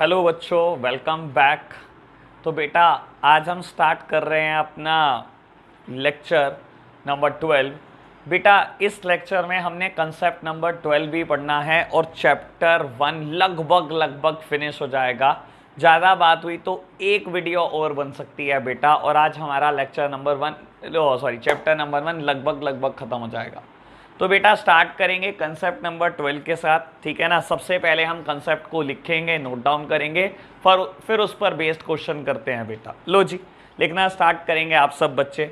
Hello बच्चों, welcome back. तो बेटा आज हम स्टार्ट कर रहे हैं अपना लेक्चर नंबर 12। बेटा इस लेक्चर में हमने कंसेप्ट नंबर 12 भी पढ़ना है और चैप्टर 1 लगभग लगभग फिनिश हो जाएगा। ज़्यादा बात हुई तो एक वीडियो और बन सकती है बेटा, और आज हमारा लेक्चर नंबर 1 चैप्टर नंबर 1 लगभग लगभग ख़त्म हो जाएगा। तो बेटा स्टार्ट करेंगे कंसेप्ट नंबर 12 के साथ, ठीक है ना। सबसे पहले हम कंसेप्ट को लिखेंगे, नोट डाउन करेंगे, फिर उस पर बेस्ड क्वेश्चन करते हैं बेटा। लो जी, लिखना स्टार्ट करेंगे आप सब बच्चे।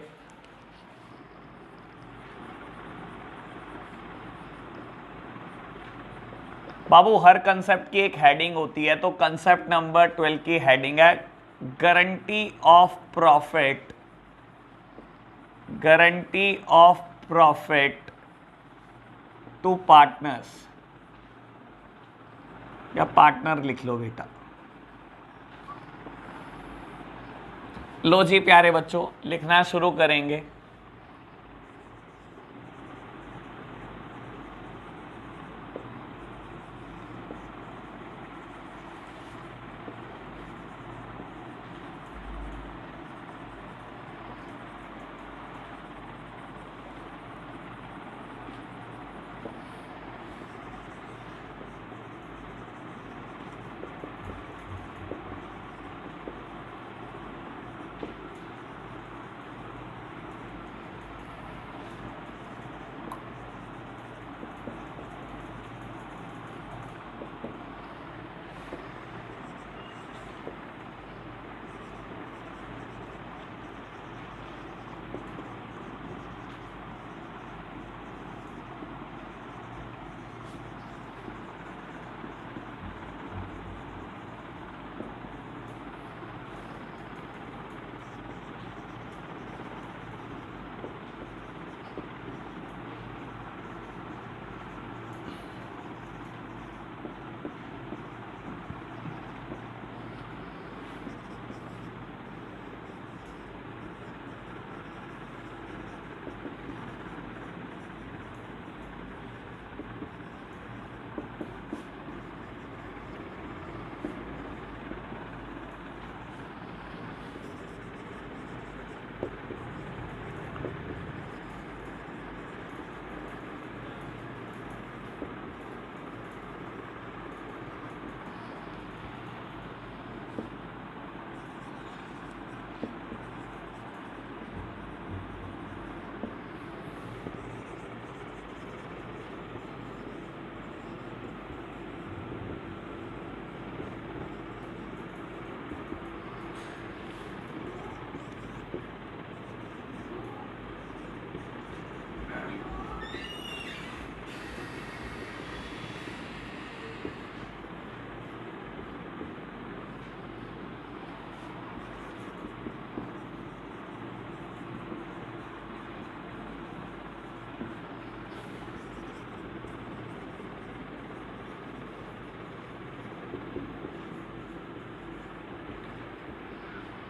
बाबू हर कंसेप्ट की एक हेडिंग होती है, तो कंसेप्ट नंबर 12 की हेडिंग है guarantee of profit, guarantee of profit to partners, या पार्टनर लिख लो बेटा। लो जी प्यारे बच्चों, लिखना शुरू करेंगे।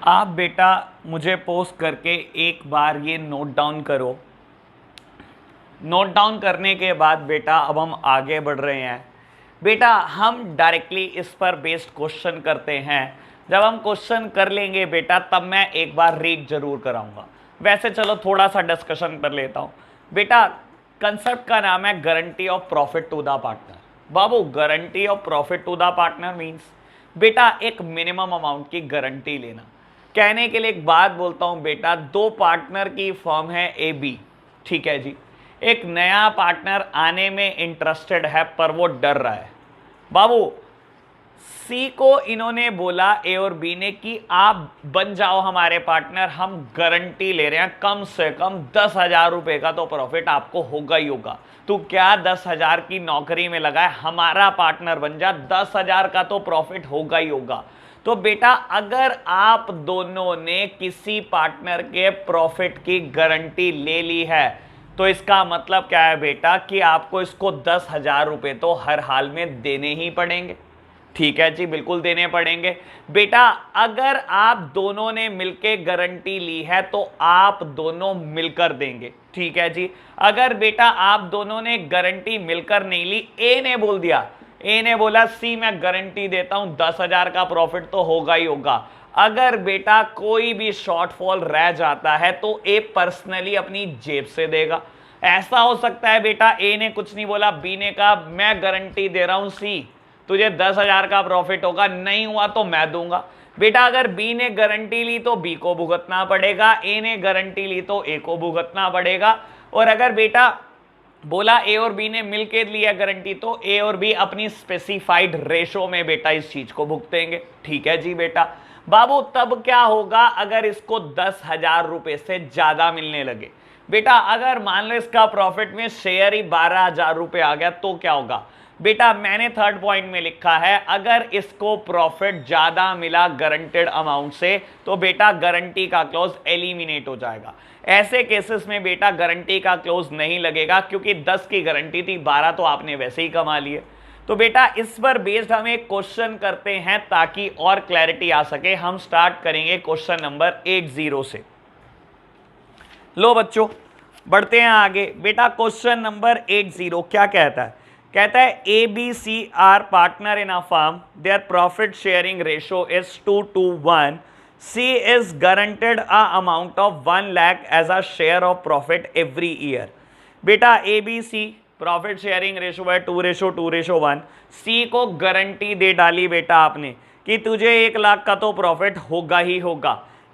आप बेटा मुझे पोस्ट करके एक बार ये नोट डाउन करो। नोट डाउन करने के बाद बेटा अब हम आगे बढ़ रहे हैं। बेटा हम डायरेक्टली इस पर बेस्ड क्वेश्चन करते हैं। जब हम क्वेश्चन कर लेंगे बेटा तब मैं एक बार रीड जरूर कराऊंगा। वैसे चलो थोड़ा सा डिस्कशन कर लेता हूं बेटा। कंसेप्ट का नाम है guarantee of profit to the partner. बाबू guarantee of profit to the partner means बेटा एक मिनिमम अमाउंट की गारंटी लेना। कहने के लिए एक बात बोलता हूं बेटा, दो पार्टनर की फर्म है ए बी, ठीक है जी। एक नया पार्टनर आने में इंटरेस्टेड है पर वो डर रहा है। बाबू सी को इन्होंने बोला, ए और बी ने, कि आप बन जाओ हमारे पार्टनर, हम गारंटी ले रहे हैं कम से कम 10,000 रुपए का तो प्रॉफिट आपको होगा ही होगा। तू क्या 10,000 की नौकरी में लगा है, हमारा पार्टनर बन जा, 10,000 का तो प्रॉफिट होगा ही होगा। तो बेटा अगर आप दोनों ने किसी पार्टनर के प्रॉफिट की गारंटी ले ली है तो इसका मतलब क्या है बेटा कि आपको इसको 10,000 रुपए तो हर हाल में देने ही पड़ेंगे। ठीक है जी, बिल्कुल देने पड़ेंगे। बेटा अगर आप दोनों ने मिलकर गारंटी ली है तो आप दोनों मिलकर देंगे। ठीक है जी। अगर बेटा आप दोनों ने गारंटी मिलकर नहीं ली, ए ने बोल दिया ए ने बोला सी मैं गारंटी देता हूं 10,000 का प्रॉफिट तो होगा ही होगा। अगर बेटा कोई भी शॉर्टफॉल रह जाता है तो ए पर्सनली अपनी जेब से देगा। ऐसा हो सकता है बेटा ए ने कुछ नहीं बोला, बी ने कहा मैं गारंटी दे रहा हूं सी तुझे 10,000 का प्रॉफिट होगा, नहीं हुआ तो मैं दूंगा। बेटा अगर बी ने गारंटी ली तो बी को भुगतना पड़ेगा, ए ने गारंटी ली तो ए को भुगतना पड़ेगा। और अगर बेटा बोला ए और बी ने मिलकर लिया गारंटी तो ए और बी अपनी स्पेसिफाइड रेशो में बेटा इस चीज को भुगतेंगे। ठीक है जी बेटा। बाबू तब क्या होगा अगर इसको 10,000 रुपए से ज्यादा मिलने लगे? बेटा अगर मान लो इसका प्रॉफिट में शेयर ही 12,000 रुपए आ गया तो क्या होगा? बेटा मैंने थर्ड पॉइंट में लिखा है अगर इसको प्रॉफिट ज्यादा मिला गारंटेड अमाउंट से तो बेटा गारंटी का क्लॉज एलिमिनेट हो जाएगा। ऐसे केसेस में बेटा गारंटी का क्लोज नहीं लगेगा क्योंकि 10 की गारंटी थी, 12 तो आपने वैसे ही कमा लिए। तो बेटा इस पर बेस्ड हम एक क्वेश्चन करते हैं ताकि और क्लैरिटी आ सके। हम स्टार्ट करेंगे क्वेश्चन नंबर 80 से। लो बच्चों बढ़ते हैं आगे। बेटा क्वेश्चन नंबर 80 क्या कहता है? कहता है A B C are partner in a firm, their profit sharing ratio is 2:1। C is guaranteed a amount of 1 lakh as a share of profit every year। बेटा ABC प्रॉफिट शेयरिंग रेशो है 2:1। C को guarantee दे डाली बेटा आपने कि तुझे 1 लाख का तो प्रॉफिट होगा ही होगा।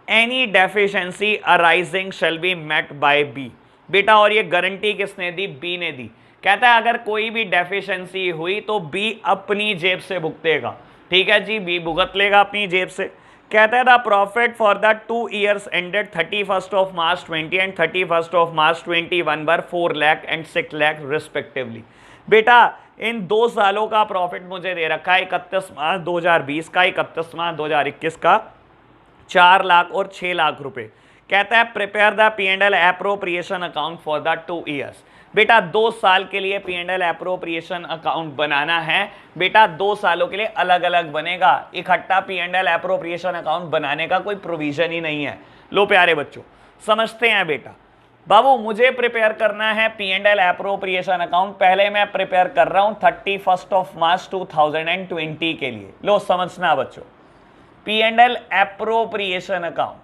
Any deficiency arising shall be met by B। बेटा और ये गारंटी किसने दी? B ने दी। कहता है अगर कोई भी डेफिशिएंसी हुई तो B अपनी जेब से भुगतेगा। ठीक है जी, B भुगत लेगा अपनी जेब से। कहता है the profit for the 2 years ended 31 March 20 and 31 March 21 were 4 lakh and 6 lakh respectively. बेटा इन 2 सालों का प्रॉफिट मुझे दे रखा है 31 मार्च 2020 का, 31 मार्च 2021 का 4 लाख और 6 लाख रुपए। कहता है prepare the P&L appropriation account for the 2 years। बेटा 2 साल के लिए P&L एप्रोप्रिएशन अकाउंट बनाना है। बेटा 2 सालों के लिए अलग अलग बनेगा, इकट्ठा P&L एप्रोप्रिएशन अकाउंट बनाने का कोई प्रोविजन ही नहीं है। लो प्यारे बच्चों समझते हैं बेटा। बाबू मुझे प्रिपेयर करना है P&L एप्रोप्रिएशन अकाउंट। पहले मैं प्रिपेयर कर रहा हूं 31 मार्च 2020 के लिए। लो समझना बच्चों, P&L एप्रोप्रिएशन अकाउंट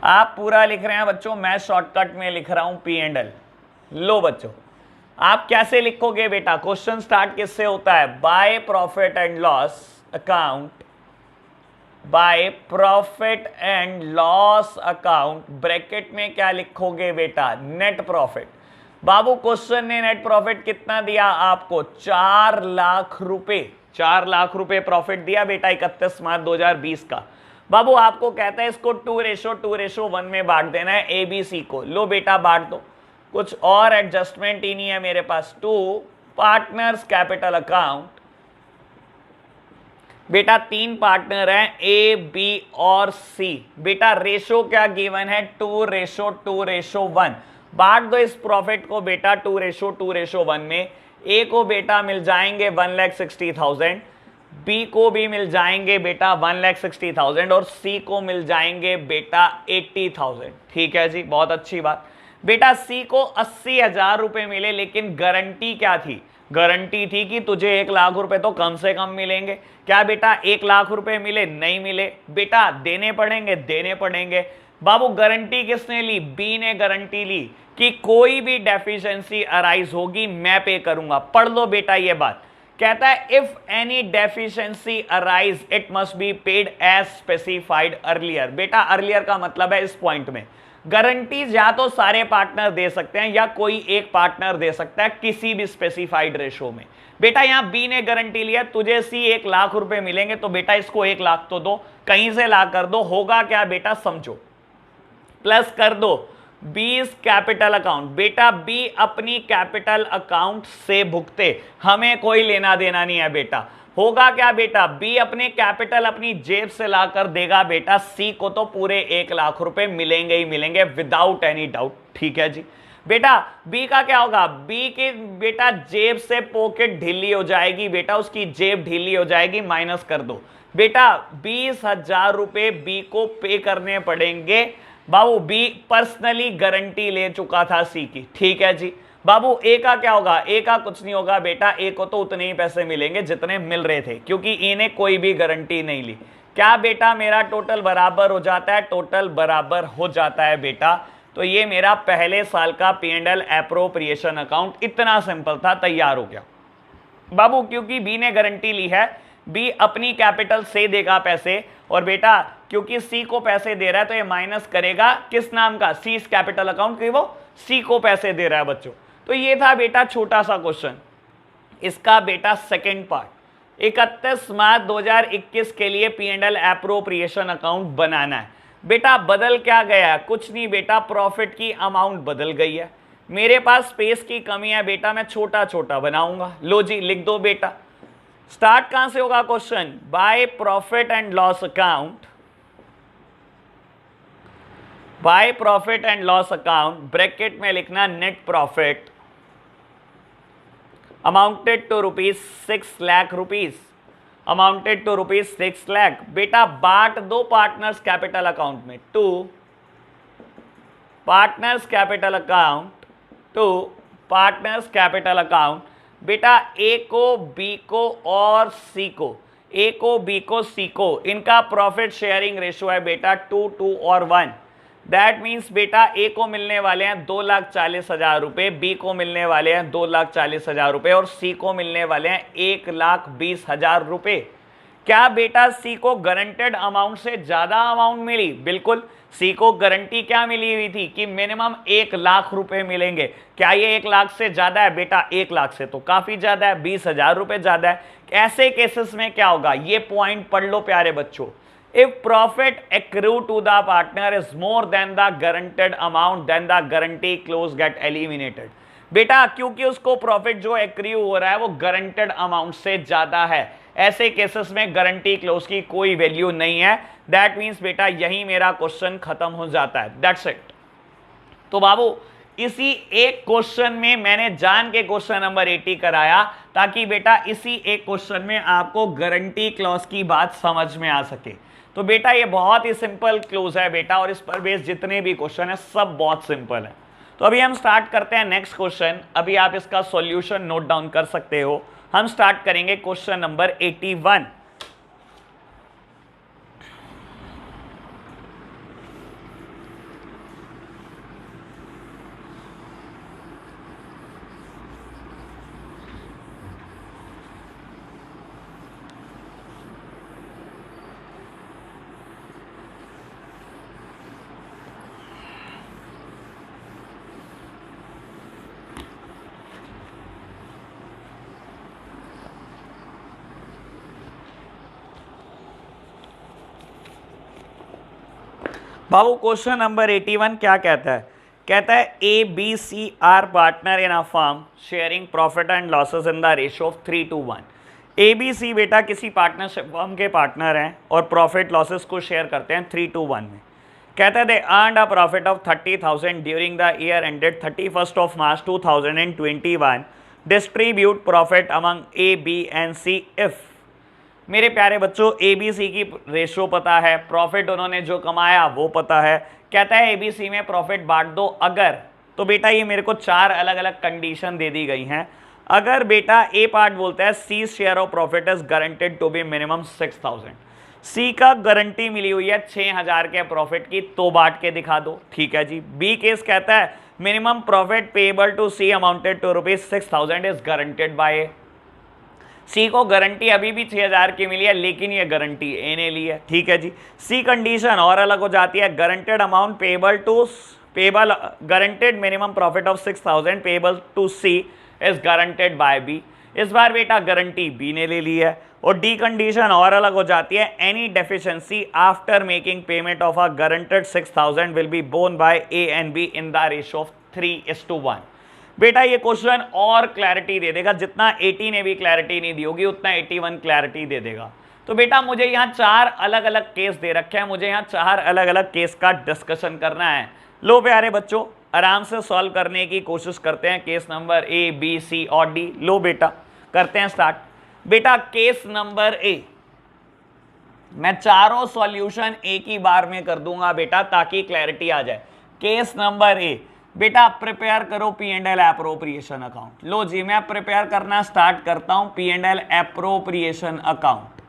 आप पूरा लिख रहे हैं बच्चों, मैं शॉर्टकट में लिख रहा हूं P&L। लो बच्चों आप कैसे लिखोगे बेटा? क्वेश्चन स्टार्ट किससे होता है? By profit and loss account, by profit and loss account bracket में क्या लिखोगे बेटा? Net profit. बाबू क्वेश्चन ने नेट प्रॉफिट कितना दिया आपको? 4 लाख रुपए। 4 लाख रुपए प्रॉफिट दिया बेटा 31 मार्च 2020 का। बाबू आपको कहता है इसको 2:1 में बांट देना है ABC को। लो बेटा बांट दो, कुछ और एडजस्टमेंट ही नहीं है मेरे पास। 2 पार्टनर्स कैपिटल अकाउंट। बेटा 3 पार्टनर हैं A, B और C। बेटा रेशो क्या गिवन है? 2:1। बांट दो इस प्रॉफिट को बेटा 2:1 में। A को बेटा मिल जाएंगे 1,60,000, B को भी मिल जाएंगे बेटा 1,60,000 और C को मिल जाएंगे बेटा 80,000। ठीक है जी, बहुत अच्छी बात। बेटा C को 80,000 रुपए मिले, लेकिन गारंटी क्या थी? गारंटी थी कि तुझे 1 लाख रुपए तो कम से कम मिलेंगे। क्या बेटा 1 लाख रुपए मिले? नहीं मिले। बेटा देने पड़ेंगे, देने पड़ेंगे। बाबू गारंटी किसने ली? B ने गारंटी ली कि कोई भी डेफिशिएंसी अराइज होगी मैं पे करूंगा। पढ़ लो बेटा ये बात। कहता है if any deficiency arise it must be paid as specified earlier. बेटा अर्लियर का मतलब है इस पॉइंट में गारंटीज या तो सारे पार्टनर दे सकते हैं या कोई एक पार्टनर दे सकता है किसी भी स्पेसिफाइड रेशो में। बेटा यहां बी ने गारंटी लिया तुझे सी 1 लाख रुपए मिलेंगे, तो बेटा इसको 1 लाख तो दो, कहीं से ला कर दो। होगा क्या बेटा समझो, प्लस कर दो 20 कैपिटल अकाउंट। बेटा बी अपनी कैपिटल अकाउंट से भुगते, हमें कोई लेना देना नहीं है बेटा। होगा क्या बेटा? बी अपने कैपिटल अपनी जेब से लाकर देगा बेटा सी को, तो पूरे 1 लाख रुपए मिलेंगे ही मिलेंगे विदाउट एनी डाउट। ठीक है जी। बेटा बी का क्या होगा? बी की बेटा जेब से पॉकेट ढीली हो जाएगी बेटा, उसकी जेब ढीली हो जाएगी, माइनस कर दो बेटा 20,000 रुपए बी को पे करने पड़ेंगे। बाबू बी पर्सनली गारंटी ले चुका था सी की। ठीक है जी। बाबू ए का क्या होगा, ए का कुछ नहीं होगा बेटा, ए को तो उतने ही पैसे मिलेंगे जितने मिल रहे थे, क्योंकि ए ने कोई भी गारंटी नहीं ली। क्या बेटा मेरा टोटल बराबर हो जाता है, टोटल बराबर हो जाता है बेटा। तो ये मेरा पहले साल का P&L एप्रोप्रिएशन अकाउंट इतना सिंपल था, तैयार हो गया बाबू। क्योंकि बी ने गारंटी ली है, बी अपनी कैपिटल से देगा पैसे, और बेटा क्योंकि सी को पैसे दे रहा है तो ये माइनस करेगा किस नाम का, सी कैपिटल अकाउंट, कि वो सी को पैसे दे रहा है बच्चों। तो ये था बेटा छोटा सा क्वेश्चन। इसका बेटा सेकंड पार्ट 31 मार्च 2021 के लिए P&L एप्रोप्रिएशन अकाउंट बनाना है। बेटा बदल क्या गया है, कुछ नहीं बेटा, प्रॉफिट की अमाउंट बदल गई है। मेरे पास स्पेस की कमी है बेटा, मैं छोटा छोटा बनाऊंगा। लो जी लिख दो बेटा। स्टार्ट कहां से होगा question, by profit and loss account, by profit and loss account, bracket में लिखना net profit amounted to ₹6 lakh, amounted to ₹6 lakh. बेटा बांट दो पार्टनर्स कैपिटल अकाउंट में, to partners capital account, to partners capital account. बेटा ए को, बी को और सी को, ए को, बी को, सी को, इनका प्रॉफिट शेयरिंग रेशियो है बेटा 2 और 1। दैट मीन्स बेटा ए को मिलने वाले हैं 2,40,000 रुपए, बी को मिलने वाले हैं 2,40,000 रुपए, और सी को मिलने वाले हैं 1,20,000 रुपए। क्या बेटा सी को गारंटेड अमाउंट से ज्यादा अमाउंट मिली? बिल्कुल। सी को गारंटी क्या मिली हुई थी कि मिनिमम 1 लाख रुपए मिलेंगे। क्या ये 1 लाख से ज्यादा है? बेटा 1 लाख से तो काफी ज्यादा है, 20,000 रुपए ज्यादा है। ऐसे केसेस में क्या होगा, ये पॉइंट पढ़ लो प्यारे बच्चों। If profit accrue to the partner is more than the guaranteed amount, then the guarantee clause get eliminated। बेटा क्योंकि उसको प्रॉफिट जो एक्रू हो रहा है वो गारंटेड अमाउंट से ज्यादा है, ऐसे केसेस में गारंटी क्लोज की कोई वैल्यू नहीं है। दैट मीन्स बेटा यही मेरा क्वेश्चन खत्म हो जाता है, दैट्स इट। तो बाबू इसी एक क्वेश्चन में मैंने जान के क्वेश्चन नंबर 80 कराया, ताकि बेटा इसी एक क्वेश्चन में आपको गारंटी क्लॉज की बात समझ में आ सके। तो बेटा ये बहुत ही सिंपल क्लोज है बेटा, और इस पर बेस्ड जितने भी क्वेश्चन है सब बहुत सिंपल है। तो अभी हम स्टार्ट करते हैं नेक्स्ट क्वेश्चन। अभी आप इसका सॉल्यूशन नोट डाउन कर सकते हो। हम स्टार्ट करेंगे क्वेश्चन नंबर 81। बाबू क्वेश्चन नंबर 81 क्या कहता है? कहता है A B C are partner in a firm sharing profit and losses in the ratio of 3:1। A B C बेटा किसी पार्टनरशिप फर्म के पार्टनर हैं और प्रॉफिट लॉसेस को शेयर करते हैं 3:1 में। कहता है they earned a profit of 30,000 during the year ended 31 March 2021। Distribute profit among A B and C if. मेरे प्यारे बच्चों ए बी सी की रेशो पता है, प्रॉफिट उन्होंने जो कमाया वो पता है। कहता है ए बी सी में प्रॉफिट बांट दो अगर, तो बेटा ये मेरे को 4 अलग अलग कंडीशन दे दी गई हैं। अगर बेटा ए पार्ट बोलता है C share of profit is guaranteed to be minimum 6,000, C का गारंटी मिली हुई है 6,000 के प्रॉफिट की, तो बांट के दिखा दो, ठीक है जी। बी केस कहता है minimum profit payable to C amounted to ₹6,000 is guaranteed by A. C को गारंटी अभी भी 6,000 की मिली है, लेकिन ये गारंटी ए ने ली है, ठीक है जी। सी कंडीशन और अलग हो जाती है, guaranteed amount payable guaranteed minimum profit of 6,000 payable to C is guaranteed by B. इस बार बेटा गारंटी बी ने ले ली है। और डी कंडीशन और अलग हो जाती है, any deficiency after making payment of a guaranteed 6,000 will be borne by A and B in the ratio of 3:1। बेटा ये क्वेश्चन और क्लैरिटी दे देगा, जितना 80 ने भी क्लैरिटी नहीं दी होगी उतना 81 क्लैरिटी दे देगा। तो बेटा मुझे यहाँ 4 अलग अलग केस दे रखे हैं, मुझे यहाँ 4 अलग अलग केस का डिस्कशन करना है। लो प्यारे बच्चों आराम से सॉल्व करने की कोशिश करते हैं case number A B C और डी। लो बेटा करते हैं स्टार्ट। बेटा केस नंबर ए, मैं चारों सॉल्यूशन एक ही बार में कर दूंगा बेटा ताकि क्लैरिटी आ जाए। केस नंबर ए, बेटा प्रिपेयर करो P and L appropriation account. लो जी मैं प्रिपेयर करना स्टार्ट करता हूं P and L appropriation account.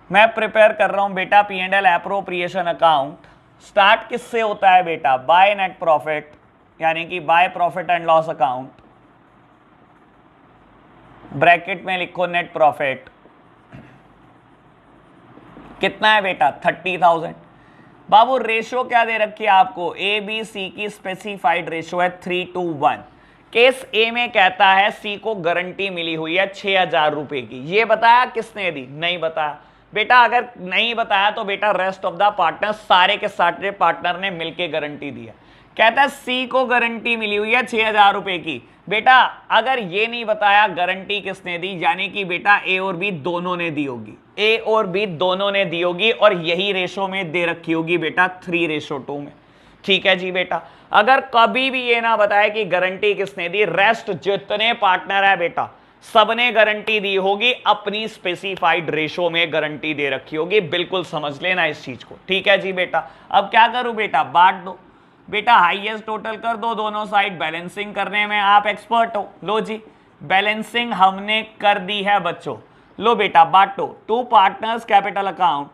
मैं प्रिपेयर कर रहा हूं बेटा P and L appropriation account. Start किससे होता है बेटा? बाय नेट प्रॉफिट, यानी कि by profit and loss account, bracket में लिखो नेट प्रॉफिट। कितना है बेटा? 30,000। बाबू रेशो क्या दे रखी है आपको? ए बी सी की स्पेसिफाइड रेशो है 3:1। केस ए में कहता है सी को गारंटी मिली हुई है 6,000 रुपए की। ये बताया किसने दी? नहीं बताया बेटा। अगर नहीं बताया तो बेटा रेस्ट ऑफ द पार्टनर, सारे के सारे पार्टनर ने मिलके गारंटी दी है। कहता है सी को गारंटी मिली हुई है 6,000 रुपए की। बेटा अगर ये नहीं बताया गारंटी किसने दी, यानी कि बेटा ए और बी दोनों ने दी होगी, ए और बी दोनों ने दी होगी, और यही रेशो में दे रखी होगी बेटा 3:2 में। ठीक है जी बेटा। अगर कभी भी ये ना बताया कि गारंटी किसने दी, रेस्ट जितने पार्टनर है बेटा सबने गारंटी दी होगी, अपनी स्पेसिफाइड रेशो में गारंटी दे रखी होगी। बिल्कुल समझ लेना इस चीज को। ठीक है जी बेटा। अब क्या करूं बेटा? बांट दो बेटा, हाईएस्ट टोटल कर दो दोनों साइड। बैलेंसिंग करने में आप एक्सपर्ट हो। लो जी बैलेंसिंग हमने कर दी है बच्चों। लो बेटा बांटो। To partners capital account,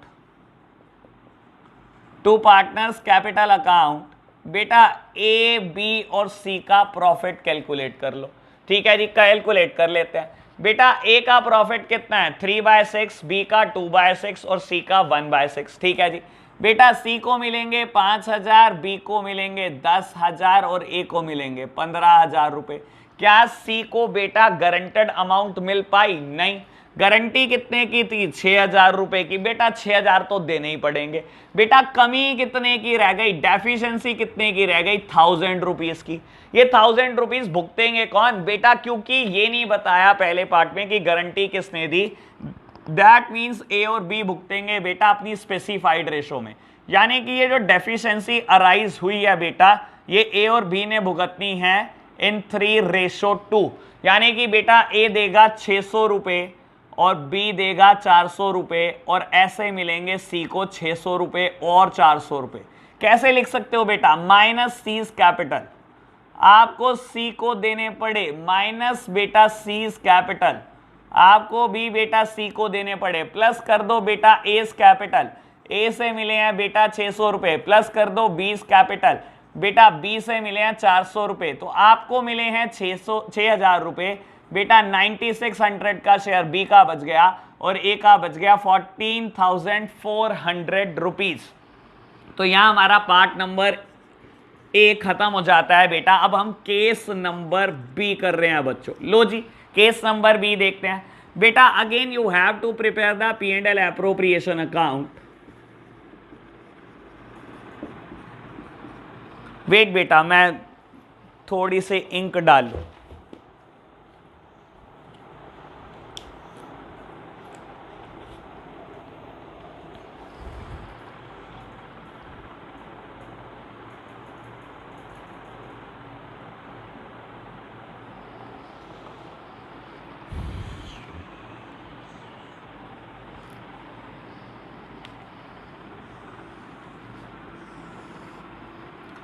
to partners capital account. बेटा ए बी और सी का प्रॉफिट कैलकुलेट कर लो। ठीक है जी कैलकुलेट कर लेते हैं। बेटा ए का प्रॉफिट कितना है? 3/6, बी का 2/6 और सी का 1/6। ठीक है जी बेटा। सी को मिलेंगे 5,000, बी को मिलेंगे 10,000 और ए को मिलेंगे 15,000 रुपए। क्या सी को बेटा गारंटेड अमाउंट मिल पाई? नहीं। गारंटी कितने की थी? 6,000 रुपए की। बेटा 6,000 तो देने ही पड़ेंगे। बेटा कमी कितने की रह गई? डेफिशिएंसी कितने की रह गई? 1,000 रुपीज की। ये 1,000 रुपीज भुगतेंगे कौन? बेटा क्योंकि ये नहीं बताया पहले पार्ट में कि गारंटी किसने दी, दैट मीन्स ए और बी भुगतेंगे बेटा अपनी स्पेसिफाइड रेशो में। यानी कि ये जो डेफिशिएंसी अराइज हुई है बेटा, ये ए और बी ने भुगतनी है इन 3:2। यानी कि बेटा ए देगा 600 रुपए और बी देगा 400 रुपए, और ऐसे मिलेंगे सी को 600 रुपए और 400 रुपए। कैसे लिख सकते हो बेटा? माइनस सीज कैपिटल, आपको सी को देने पड़े, माइनस बेटा सीज कैपिटल, आपको भी बेटा सी को देने पड़े, प्लस कर दो बेटा एस कैपिटल, ए से मिले हैं बेटा 600 रुपए, प्लस कर दो बीस कैपिटल, बेटा बी से मिले हैं 400 रुपए, तो आपको मिले हैं 6,000 रुपए। बेटा 9600 का शेयर बी का बच गया और ए का बच गया 14,400 रुपीज। तो यहां हमारा पार्ट नंबर ए खत्म हो जाता है बेटा। अब हम केस नंबर बी कर रहे हैं बच्चों। लो जी केस नंबर बी देखते हैं बेटा। Again you have to prepare the P and L appropriation account. Wait बेटा मैं थोड़ी सी इंक डाल लूं।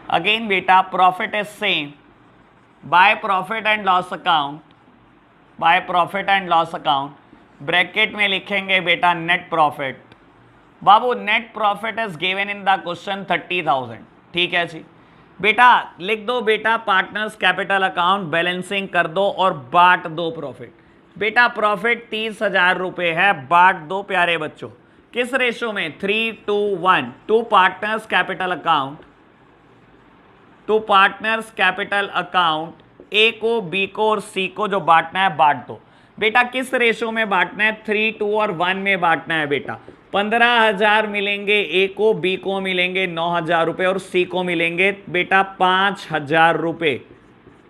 अगेन बेटा profit is same by profit and loss account, by profit and loss account, bracket में लिखेंगे बेटा नेट प्रॉफिट। बाबू net profit is given in the question 30,000। ठीक है जी बेटा लिख दो बेटा पार्टनर्स कैपिटल अकाउंट, बैलेंसिंग कर दो और बांट दो प्रॉफिट। बेटा प्रॉफिट 30,000 रुपए है, बांट दो प्यारे बच्चों। किस रेशो में? 3:1। To partners capital account, to partners capital account, A को बी को और सी को जो बांटना है बांट दो। बेटा किस रेशो में बांटना है? 3:2 और 1 में बांटना है बेटा। 15,000 मिलेंगे ए को, बी को मिलेंगे 9,000 रुपए और सी को मिलेंगे बेटा 5,000 रुपए।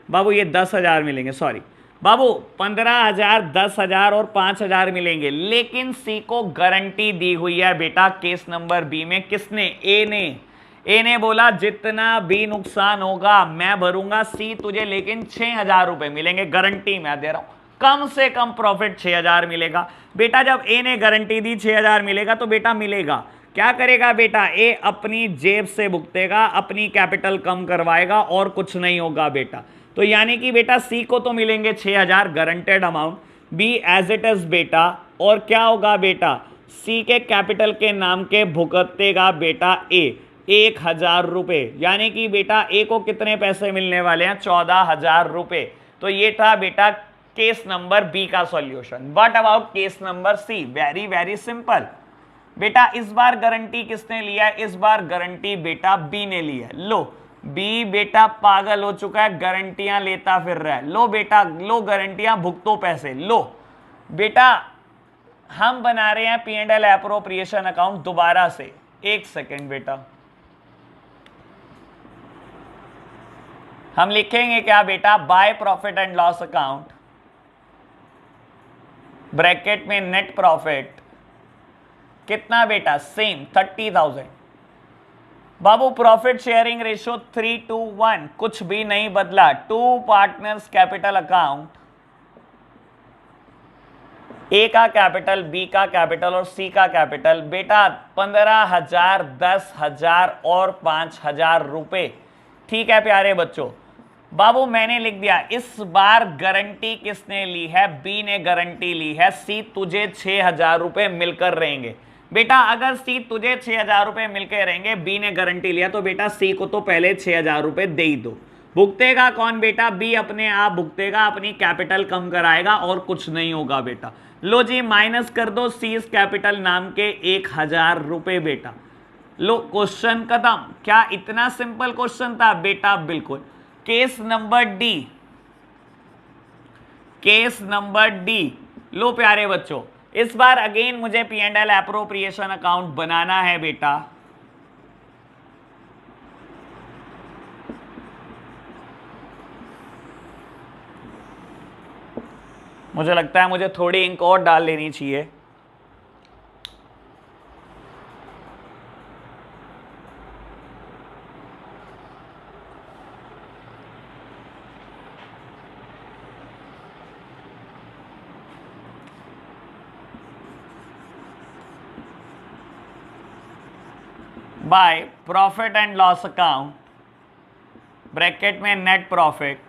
बाबू ये 10,000 मिलेंगे, सॉरी बाबू 15,000, 10,000 और 5,000 मिलेंगे। लेकिन सी को गारंटी दी हुई है बेटा केस नंबर बी में। किसने? ए ने। ए ने बोला जितना भी नुकसान होगा मैं भरूंगा सी तुझे, लेकिन 6,000 रुपए मिलेंगे, गारंटी मैं दे रहा हूं। कम से कम प्रॉफिट 6,000 मिलेगा। बेटा जब ए ने गारंटी दी 6,000 मिलेगा तो बेटा मिलेगा। क्या करेगा बेटा, ए अपनी जेब से भुगतेगा, अपनी कैपिटल कम करवाएगा और कुछ नहीं होगा बेटा। तो यानी कि बेटा सी को तो मिलेंगे 6000 guaranteed amount, B as it is बेटा, और क्या होगा बेटा, सी के कैपिटल के नाम के भुगतेगा बेटा ए 1000 रुपये, यानी कि बेटा ए को कितने पैसे मिलने वाले हैं, 14000 रुपये। तो ये था बेटा केस नंबर बी का solution. What about case number C, very very simple बेटा। इस बार गारंटी किसने लिया है, इस बार गारंटी बेटा बी ने ली है। लो बी बेटा पागल हो चुका है, गारंटियां लेता फिर रहा है। लो बेटा, लो गारंटियां, भुगतो पैसे। लो बेटा हम बना रहे हैं P&L एप्रोप्रिएशन अकाउंट दोबारा से, एक सेकेंड बेटा। हम लिखेंगे क्या बेटा, bye profit and loss account, bracket में नेट प्रॉफिट कितना बेटा, सेम 30,000। बाबू प्रॉफिट शेयरिंग रेशियो 3:1, कुछ भी नहीं बदला। 2 पार्टनर्स कैपिटल अकाउंट, ए का कैपिटल, बी का कैपिटल और सी का कैपिटल बेटा 15,000, 10,000 और 5,000 रुपए। ठीक है प्यारे बच्चों, बाबू मैंने लिख दिया। इस बार गारंटी किसने ली है, बी ने गारंटी ली है। सी तुझे 6,000 रुपए मिलकर रहेंगे बेटा। अगर सी तुझे 6,000 रुपए मिलकर रहेंगे, बी ने गारंटी लिया, तो बेटा सी को तो पहले 6,000 रुपए दे ही दो। भुगतेगा कौन बेटा, बी अपने आप भुगतेगा, अपनी कैपिटल कम कराएगा और कुछ नहीं होगा बेटा। लो जी माइनस कर दो सी कैपिटल नाम के 1,000 रुपए बेटा। लो क्वेश्चन खत्म। क्या इतना सिंपल क्वेश्चन था बेटा, बिल्कुल। Case number D, case number D. लो प्यारे बच्चों, इस बार अगेन मुझे P&L एप्रोप्रिएशन अकाउंट बनाना है बेटा। मुझे लगता है मुझे थोड़ी इंक और डाल लेनी चाहिए। Bye profit and loss account, bracket में नेट प्रॉफिट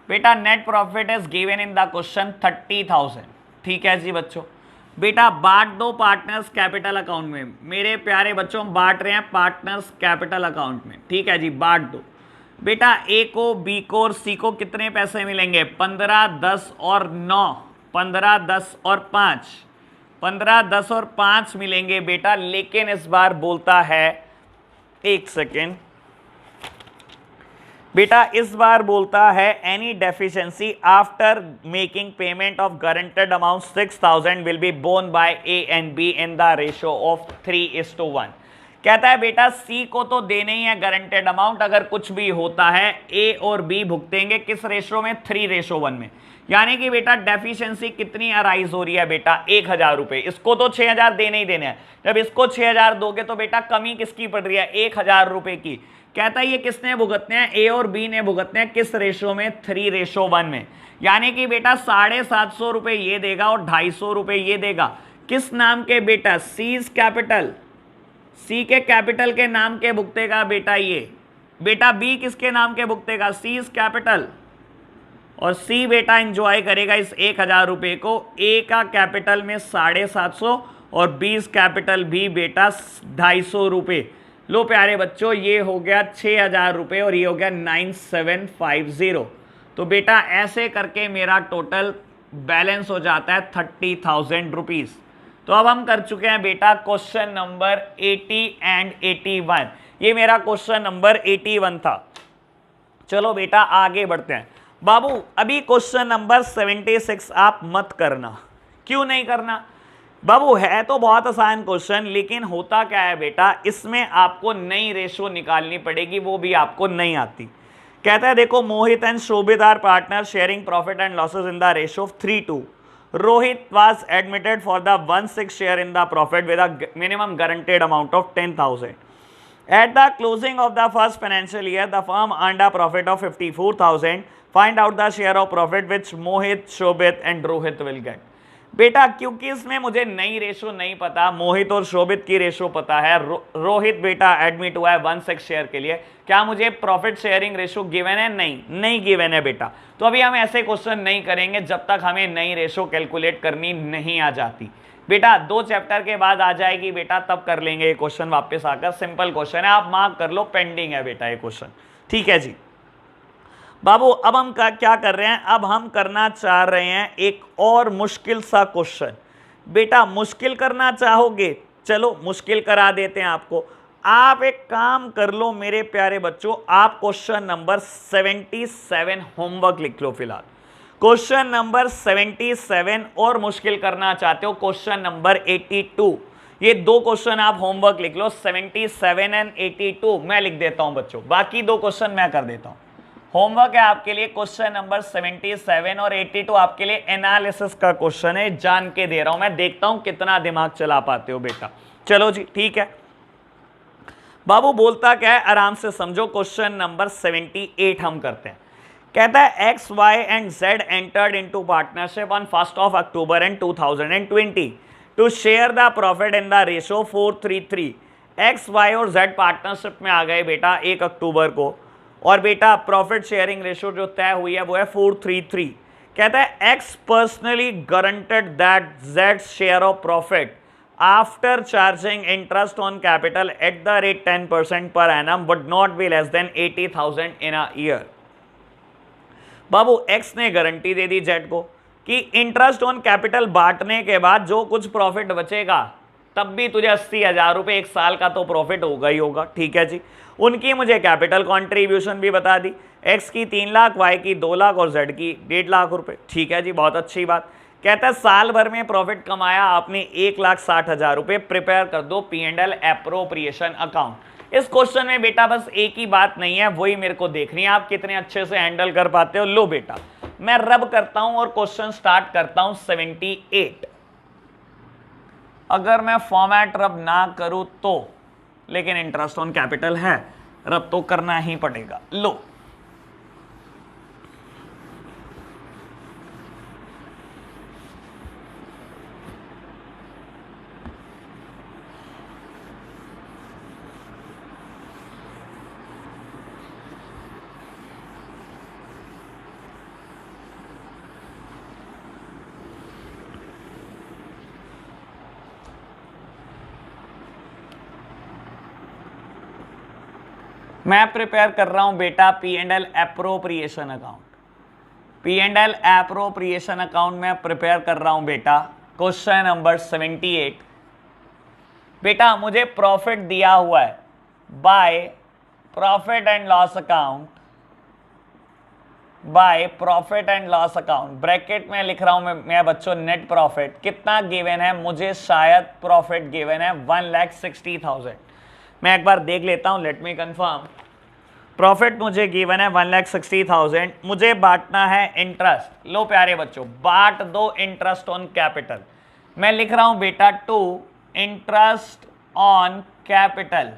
बेटा, net profit is given in the question 30,000। ठीक है जी बच्चों। बेटा बांट दो पार्टनर्स कैपिटल अकाउंट में। मेरे प्यारे बच्चों बांट रहे हैं पार्टनर्स कैपिटल अकाउंट में। ठीक है जी, बांट दो बेटा। ए को, बी को और सी को कितने पैसे मिलेंगे, 15, 10 और 9, 15, 10 और 5, 15, 10 और 5 मिलेंगे बेटा। लेकिन इस बार बोलता है, एक सेकेंड बेटा, इस बार बोलता है any deficiency after making payment of guaranteed amount 6,000 will be borne by A and B in the ratio of 3:1। कहता है बेटा सी को तो देने ही है गारंटेड अमाउंट, अगर कुछ भी होता है ए और बी भुगतेंगे किस रेशियो में, 3:1 में। यानी कि बेटा डेफिशिएंसी कितनी अराइज हो रही है बेटा, 1,000 रुपए। इसको तो 6,000 देने ही देने हैं। जब इसको 6,000 दोगे तो बेटा कमी किसकी पड़ रही है, 1,000 रुपए की। कहता है ये किसने भुगतने हैं, ए और बी ने भुगतने हैं, किस रेशो में, 3:1 में। यानी कि बेटा 750 रुपए ये देगा और 250 रुपए ये देगा। किस नाम के बेटा, सीज कैपिटल, सी के कैपिटल के नाम के भुगतेगा बेटा ये। बेटा बी किसके नाम के भुगतेगा, सीज कैपिटल, और सी बेटा एंजॉय करेगा इस 1,000 रुपए को। ए का कैपिटल में 750 और बी कैपिटल भी बेटा 250 रुपए। लो प्यारे बच्चों ये हो गया 6,000 रुपये और ये हो गया 9,750। तो बेटा ऐसे करके मेरा टोटल बैलेंस हो जाता है 30,000 रुपीज़। तो अब हम कर चुके हैं बेटा क्वेश्चन नंबर 80 एंड 81। ये मेरा क्वेश्चन नंबर 81 था। चलो बेटा आगे बढ़ते हैं। बाबू अभी क्वेश्चन नंबर 76 आप मत करना। क्यों नहीं करना बाबू, है तो बहुत आसान क्वेश्चन, लेकिन होता क्या है बेटा, इसमें आपको नई रेशो निकालनी पड़ेगी, वो भी आपको नहीं आती। कहता है देखो, Mohit and Shobhit are partner sharing profit and losses in the ratio of 3:2। Rohit was admitted for the 1/6 share in the profit with a minimum guaranteed amount of 10,000। At the closing of the first financial year, the firm earned a profit of 54,000. Find out the share of profit which Mohit, Shobit and Rohit will get. बेटा क्योंकि इसमें मुझे नई ratio नहीं पता, मोहित और शोभित की ratio पता है, रोहित बेटा एडमिट हुआ है 1/6 शेयर के लिए, क्या मुझे प्रॉफिट शेयरिंग रेशो गिवन है? नहीं गिवन है बेटा। तो अभी हम ऐसे क्वेश्चन नहीं करेंगे जब तक हमें नई रेशो कैलकुलेट करनी नहीं आ जाती। बेटा 2 चैप्टर के बाद आ जाएगी बेटा, तब कर लेंगे ये क्वेश्चन वापस आकर। सिंपल क्वेश्चन है, आप मार्क कर लो, पेंडिंग है बेटा ये क्वेश्चन। ठीक है जी बाबू, अब हम क्या कर रहे हैं, अब हम करना चाह रहे हैं एक और मुश्किल सा क्वेश्चन। बेटा मुश्किल करना चाहोगे, चलो मुश्किल करा देते हैं आपको। आप एक काम कर लो मेरे प्यारे बच्चों, आप क्वेश्चन नंबर 77 होमवर्क लिख लो फिलहाल। क्वेश्चन नंबर 77 और मुश्किल करना चाहते हो क्वेश्चन नंबर 82। ये 2 क्वेश्चन आप होमवर्क लिख लो, 77 एंड 82 मैं लिख देता हूं बच्चों, बाकी 2 क्वेश्चन मैं कर देता हूं। होमवर्क है आपके लिए क्वेश्चन नंबर 77 और 82 आपके लिए एनालिसिस का क्वेश्चन है, जान के दे रहा हूं मैं, देखता हूं कितना दिमाग चला पाते हो बेटा। चलो जी ठीक है बाबू, बोलता क्या है आराम से समझो। क्वेश्चन नंबर 78 हम करते हैं। कहता है X Y and Z entered into partnership on 1 October in 2020 to share the profit in the ratio 4:3:3। X Y और जेड पार्टनरशिप में आ गए बेटा 1 अक्टूबर को, और बेटा प्रॉफिट शेयरिंग रेशो जो तय हुई है वो है 4:3:3। कहता है x personally guaranteed that Z share of profit after charging interest on capital at the rate 10% per annum would not be less than 80,000 in a year. Babu x ने guarantee they the Z को कि interest on capital बांटने के बाद जो कुछ profit बचेगा तब भी तुझे 80,000 रुपए 1 साल का तो प्रॉफिट होगा ही होगा। ठीक है जी, उनकी मुझे कैपिटल कंट्रीब्यूशन भी बता दी, एक्स की 3 लाख, वाई की 2 लाख और जेड की 1.5 लाख रुपए। ठीक है जी, बहुत अच्छी बात। कहता है साल भर में प्रॉफिट कमाया आपने 1,60,000 रुपए, प्रिपेयर कर दो P&L एप्रोप्रिएशन अकाउंट। इस क्वेश्चन में बेटा बस एक ही बात नहीं है, वही मेरे को देखनी है आप कितने अच्छे से हैंडल कर पाते हो। लो बेटा मैं रब करता हूं और क्वेश्चन स्टार्ट करता हूं 78। अगर मैं फॉर्मेट रब ना करूं तो, लेकिन इंटरेस्ट ऑन कैपिटल है, रब तो करना ही पड़ेगा। लो मैं प्रिपेयर कर रहा हूं बेटा P&L appropriation account. P&L appropriation account में प्रिपेयर कर रहा हूं बेटा। Question number 78। बेटा मुझे प्रॉफिट दिया हुआ है by profit and loss account, by profit and loss account, bracket में लिख रहा हूं मैं बच्चों नेट प्रॉफिट कितना गिवन है मुझे, शायद प्रॉफिट गिवन है 1,60,000। मैं एक बार देख लेता हूं, लेट मी कंफर्म। प्रॉफिट मुझे गिवन है 1,60,000, मुझे बांटना है इंटरेस्ट। लो प्यारे बच्चों बांट दो इंटरेस्ट ऑन कैपिटल। मैं लिख रहा हूं बेटा टू इंटरेस्ट ऑन कैपिटल।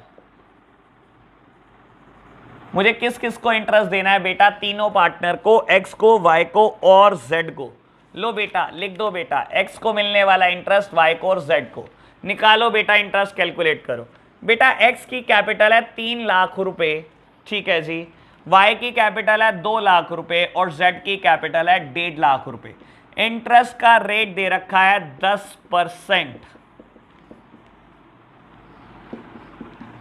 मुझे किस किस को इंटरेस्ट देना है बेटा, तीनों पार्टनर को, एक्स को, वाई को और जेड को। लो बेटा लिख दो बेटा, एक्स को मिलने वाला इंटरेस्ट, वाई को और जेड को। निकालो बेटा इंटरेस्ट, कैलकुलेट करो। बेटा एक्स की कैपिटल है 3 लाख रुपए, ठीक है जी, वाई की कैपिटल है 2 लाख रुपए और जेड की कैपिटल है 1.5 लाख रुपए। इंटरेस्ट का रेट दे रखा है 10%।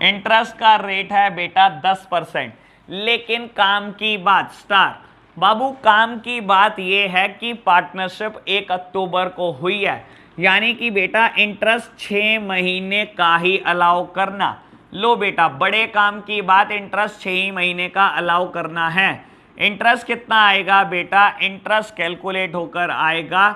इंटरेस्ट का रेट है बेटा 10%। लेकिन काम की बात स्टार बाबू, काम की बात यह है कि पार्टनरशिप 1 अक्टूबर को हुई है, यानी कि बेटा इंटरेस्ट 6 महीने का ही अलाउ करना। लो बेटा बड़े काम की बात, इंटरेस्ट 6 ही महीने का अलाउ करना है। इंटरेस्ट कितना आएगा बेटा, इंटरेस्ट कैलकुलेट होकर आएगा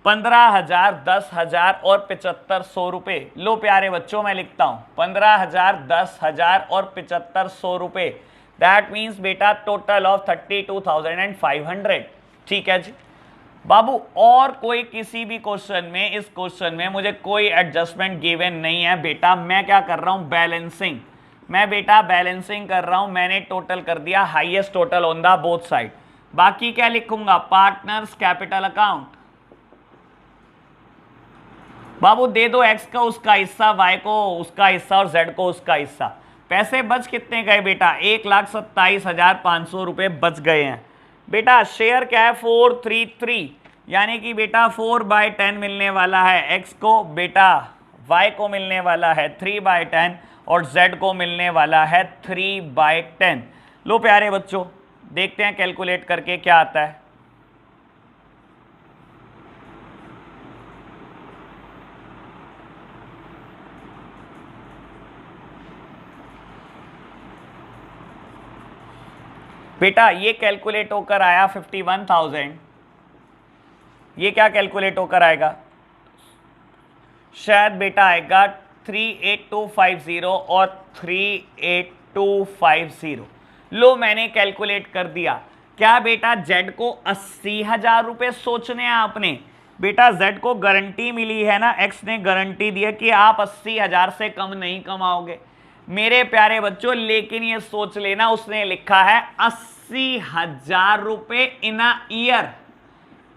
15,000, 10,000 और 7,500 रुपए। लो प्यारे बच्चों मैं लिखता हूं 15,000, 10,000 और 7,500 रुपए। दैट मीन्स बेटा टोटल ऑफ 32,500। ठीक है जी बाबू, और कोई किसी भी क्वेश्चन में, इस क्वेश्चन में मुझे कोई एडजस्टमेंट गिवन नहीं है बेटा। मैं क्या कर रहा हूं, बैलेंसिंग। मैं बेटा बैलेंसिंग कर रहा हूं, मैंने टोटल कर दिया highest total on the both side. बाकी क्या लिखूंगा, पार्टनर्स कैपिटल अकाउंट, बाबू दे दो x को उसका हिस्सा, y को उसका हिस्सा और z को उसका हिस्सा। पैसे बच कितने गए बेटा? 1,27,500 रुपए बच गए हैं बेटा। शेयर क्या है? 433, यानी कि बेटा 4/10 मिलने वाला है x को, बेटा y को मिलने वाला है 3/10 और z को मिलने वाला है 3/10। लो प्यारे बच्चों, देखते हैं कैलकुलेट करके क्या आता है। बेटा ये कैलकुलेट होकर आया 51,000। ये क्या कैलकुलेट होकर आएगा? शायद बेटा आएगा 38250 और 38250। लो मैंने कैलकुलेट कर दिया। क्या बेटा जेड को 80,000 रुपए सोचने हैं आपने? बेटा जेड को गारंटी मिली है ना, एक्स ने गारंटी दी है कि आप 80,000 से कम नहीं कमाओगे मेरे प्यारे बच्चों। लेकिन ये सोच लेना, उसने लिखा है 80,000 रुपए इन अ ईयर।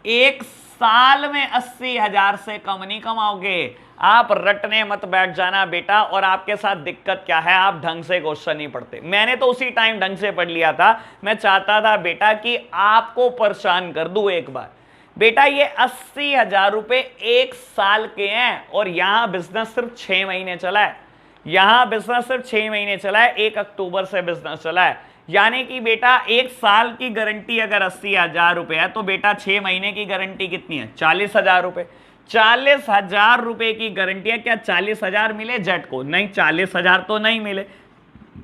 एक साल में 80,000 से कम नहीं कमाओगे। आप रटने मत बैठ जाना बेटा। और आपके साथ दिक्कत क्या है? आप ढंग से क्वेश्चन नहीं पढ़ते। मैंने तो उसी टाइम ढंग से पढ़ लिया था। मैं चाहता था बेटा कि आपको परेशान कर दूं एक बार। बेटा ये 80,000 रुपए एक साल के हैं और यहां बिजनेस सिर्फ 6 महीने चला है। यहां बिजनेस सिर्फ 6 महीने चला है। 1 अक्टूबर से बिजनेस चला है, यानी कि बेटा एक साल की गारंटी अगर 80,000 रुपए है तो बेटा 6 महीने की गारंटी कितनी है? 40,000 रुपए। 40,000 रुपए की गारंटी है। क्या 40,000 मिले जेड को? नहीं, 40,000 तो नहीं मिले।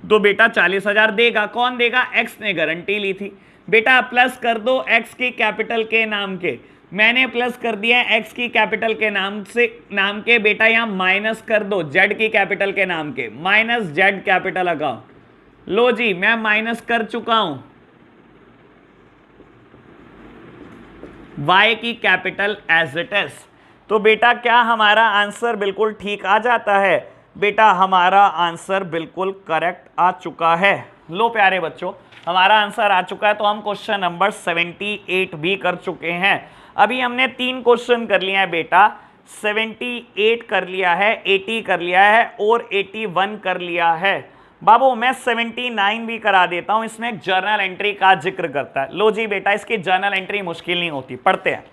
तो बेटा 40,000 देगा कौन? देगा एक्स ने गारंटी ली थी। बेटा प्लस कर दो एक्स की कैपिटल के नाम के। मैंने प्लस कर दिया एक्स की कैपिटल के नाम के। बेटा यहां माइनस कर दो जेड की कैपिटल के नाम के, माइनस जेड कैपिटल अकाउंट। लो जी मैं माइनस कर चुका हूं y की कैपिटल एज इट इज। तो बेटा क्या हमारा आंसर बिल्कुल ठीक आ जाता है? बेटा हमारा आंसर बिल्कुल करेक्ट आ चुका है। लो प्यारे बच्चों, हमारा आंसर आ चुका है। तो हम क्वेश्चन नंबर 78 भी कर चुके हैं। अभी हमने 3 क्वेश्चन कर लिए हैं बेटा। 78 कर लिया है, 80 कर लिया है और 81 कर लिया है। बाबू मैं 79 भी करा देता हूं। इसमें एक जर्नल एंट्री का जिक्र करता है। लो जी बेटा, इसकी जर्नल एंट्री मुश्किल नहीं होती, पढ़ते हैं।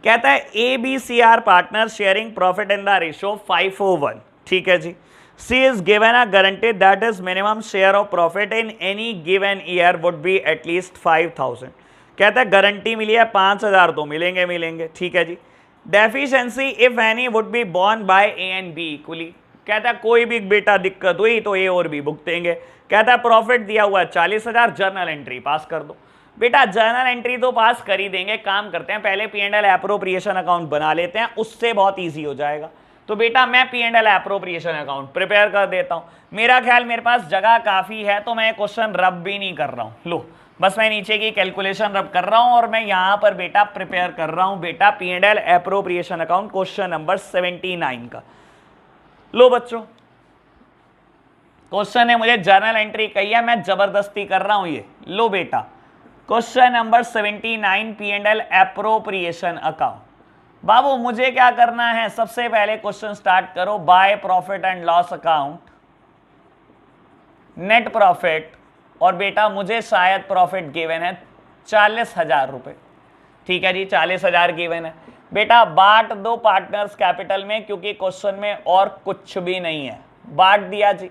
कहता है A B C are partner sharing profit in the ratio 5:1। ठीक है जी। C is given a guarantee that is minimum share of profit in any given year would be at least 5,000। कहता है गारंटी मिली है 5,000 तो मिलेंगे। ठीक है जी। Deficiency if any would be borne by A and B equally. कहता है कोई भी बेटा दिक्कत हुई तो ए और बी भुगतेंगे। कहता है प्रॉफिट दिया हुआ है 40,000, जर्नल एंट्री पास कर दो। बेटा जर्नल एंट्री तो पास कर ही देंगे। काम करते हैं, पहले P&L एप्रोप्रिएशन अकाउंट बना लेते हैं, उससे बहुत इजी हो जाएगा। तो बेटा मैं P&L एप्रोप्रिएशन अकाउंट प्रिपेयर कर देता हूं। मेरा ख्याल मेरे पास जगह काफी है तो मैं क्वेश्चन रब भी नहीं कर रहा हूं। लो बस मैं नीचे की कैलकुलेशन रब कर रहा हूं और मैं यहां पर बेटा प्रिपेयर कर रहा हूं बेटा P&L appropriation account question number 79 का। लो बच्चों, क्वेश्चन ने मुझे जर्नल एंट्री कही है, मैं जबरदस्ती कर रहा हूं ये। लो बेटा question number 79 P&L appropriation account. बाबू मुझे क्या करना है? सबसे पहले क्वेश्चन स्टार्ट करो by profit and loss account, net profit. और बेटा मुझे शायद प्रॉफिट गिवन है 40,000 रुपए। ठीक है जी, 40,000 गिवन है। बेटा बांट दो पार्टनर्स कैपिटल में, क्योंकि क्वेश्चन में और कुछ भी नहीं है। बांट दिया जी,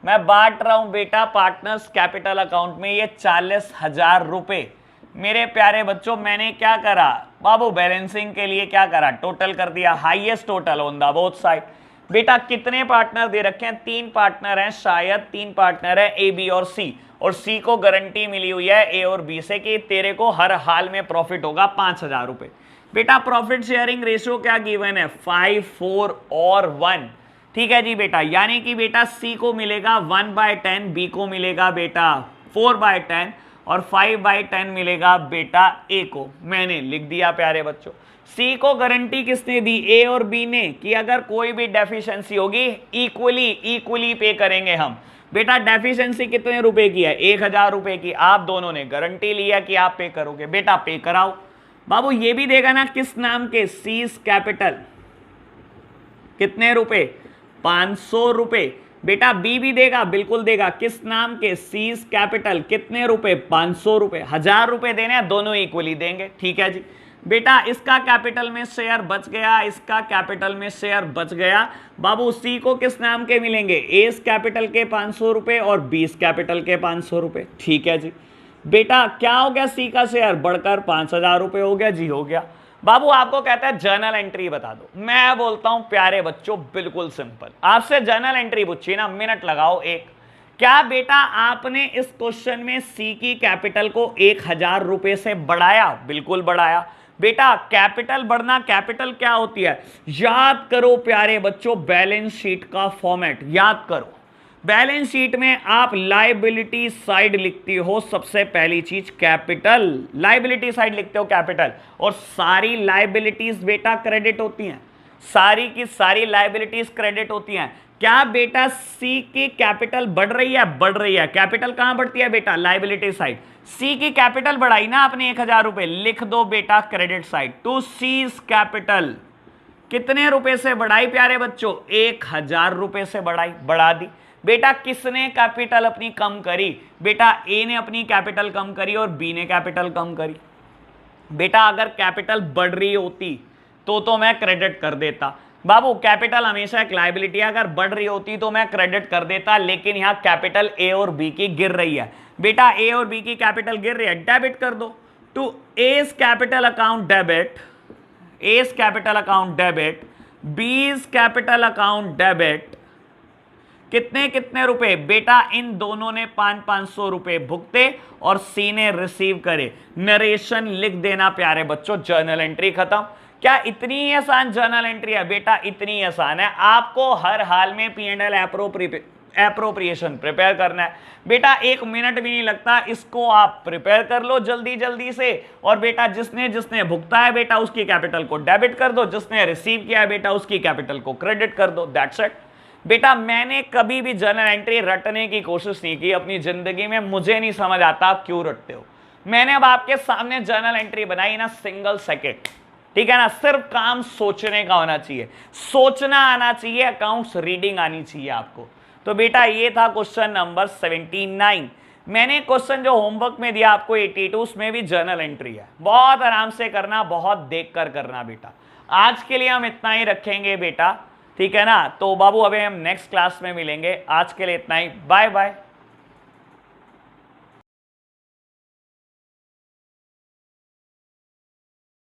मैं बांट रहा हूं बेटा पार्टनर्स कैपिटल अकाउंट में ये 40,000 रुपए। मेरे प्यारे बच्चों मैंने क्या करा बाबू? बैलेंसिंग के लिए क्या करा? टोटल कर दिया, highest total on the both side. बेटा कितने पार्टनर दे रखे हैं? 3 पार्टनर हैं, शायद 3 पार्टनर है ए बी और सी। और सी को गारंटी मिली हुई है ए और बी से कि तेरे को हर हाल में प्रॉफिट होगा 5,000 रुपए। बेटा प्रॉफिट शेयरिंग रेशियो क्या गिवन है? 5, 4 और 1। ठीक है जी बेटा, यानी कि बेटा सी को मिलेगा 1/10, बी को मिलेगा बेटा 4/10 और 5/10 मिलेगा बेटा ए को। मैंने लिख दिया प्यारे बच्चों। सी को गारंटी किसने दी? ए और बी ने, कि अगर कोई भी डेफिशिएंसी होगी इक्वली पे करेंगे हम। बेटा डेफिशिएंसी कितने रुपए की है? 1,000 रुपए की। आप दोनों ने गारंटी लिया कि आप पे करोगे। बेटा पे कराओ। बाबू ये भी देगा ना किस नाम के? Seize capital. कितने रुपए? 500 रुपए। बेटा बी भी देगा, बिल्कुल देगा। किस नाम के? Seize capital. कितने रुपए? 500 रुपए। 1000 रुपए देने हैं, दोनों इक्वली देंगे, ठीक है जी। बेटा इसका कैपिटल में शेयर बच गया, इसका कैपिटल में शेयर बच गया। बाबू सी को किस नाम के मिलेंगे? एस कैपिटल के 500 रुपए और बीस कैपिटल के 500 रुपए, ठीक है जी। बेटा क्या हो गया? सी का शेयर बढ़कर 5000 रुपए हो गया जी, हो गया। बाबू आपको कहता है जर्नल एंट्री बता दो। मैं बोलता हूं प्यारे बच्चों बिल्कुल सिंपल, आपसे जर्नल एंट्री पूछी ना, मिनट लगाओ एक। क्या बेटा आपने इस क्वेश्चन में सी की कैपिटल को 1000 रुपए से बढ़ाया? बिल्कुल बढ़ाया। बेटा कैपिटल बढ़ना, कैपिटल क्या होती है? याद करो प्यारे बच्चों, बैलेंस शीट का फॉर्मेट याद करो। बैलेंस शीट में आप लायबिलिटी साइड लिखती हो सबसे पहली चीज कैपिटल, लायबिलिटी साइड लिखते हो कैपिटल, और सारी लायबिलिटीज बेटा क्रेडिट होती हैं, सारी की सारी लायबिलिटीज क्रेडिट होती हैं। क्या बेटा सी की कैपिटल बढ़ रही है? बढ़ रही है। कैपिटल कहां बढ़ती है बेटा? Liability side. सी की कैपिटल बढ़ाई ना आपने 1000 रुपए, लिख दो बेटा credit side to C's capital. कितने रुपए से बढ़ाई प्यारे बच्चों? 1000 रुपए से बढ़ाई, बढ़ा दी। बेटा किसने कैपिटल अपनी कम करी? बेटा ए ने अपनी कैपिटल कम करी और बी ने कैपिटल कम करी। बेटा अगर कैपिटल बढ़ रही होती तो मैं क्रेडिट कर देता। बाबू कैपिटल हमेशा एक लायबिलिटी है, अगर बढ़ रही होती तो मैं क्रेडिट कर देता, लेकिन यहां कैपिटल ए और बी की गिर रही है। बेटा ए और बी की कैपिटल गिर रही है, डेबिट कर दो to A's capital account debit, A's capital account debit, B's capital account debit. कितने कितने रुपए? बेटा इन दोनों ने 500 रुपए भुगते और सी ने रिसीव करे। नरेशन लिख देना प्यारे बच्चों, जर्नल एंट्री खत्म। क्या इतनी ही आसान जर्नल एंट्री है? बेटा इतनी ही आसान है। आपको हर हाल में P&L एप्रोप्रिएशन प्रिपेयर करना है। बेटा 1 मिनट भी नहीं लगता, इसको आप प्रिपेयर कर लो जल्दी जल्दी से। और बेटा जिसने जिसने भुगता है बेटा उसकी कैपिटल को डेबिट कर दो, जिसने रिसीव किया है बेटा उसकी कैपिटल को क्रेडिट कर दो, दैट्स इट। बेटा मैंने कभी भी जर्नल एंट्री रटने की कोशिश नहीं की अपनी जिंदगी में, मुझे नहीं समझ आता आप क्यों रटते हो। मैंने अब आपके सामने जर्नल एंट्री बनाई ना, सिंगल सेकेंड, ठीक है ना। सिर्फ काम सोचने का होना चाहिए, सोचना आना चाहिए, अकाउंट्स रीडिंग आनी चाहिए आपको। तो बेटा ये था क्वेश्चन नंबर 79। मैंने क्वेश्चन जो होमवर्क में दिया आपको 82, उसमें भी जर्नल एंट्री है। बहुत आराम से करना, बहुत देख कर करना बेटा। आज के लिए हम इतना ही रखेंगे बेटा, ठीक है ना। तो बाबू अभी हम नेक्स्ट क्लास में मिलेंगे, आज के लिए इतना ही, बाय बाय।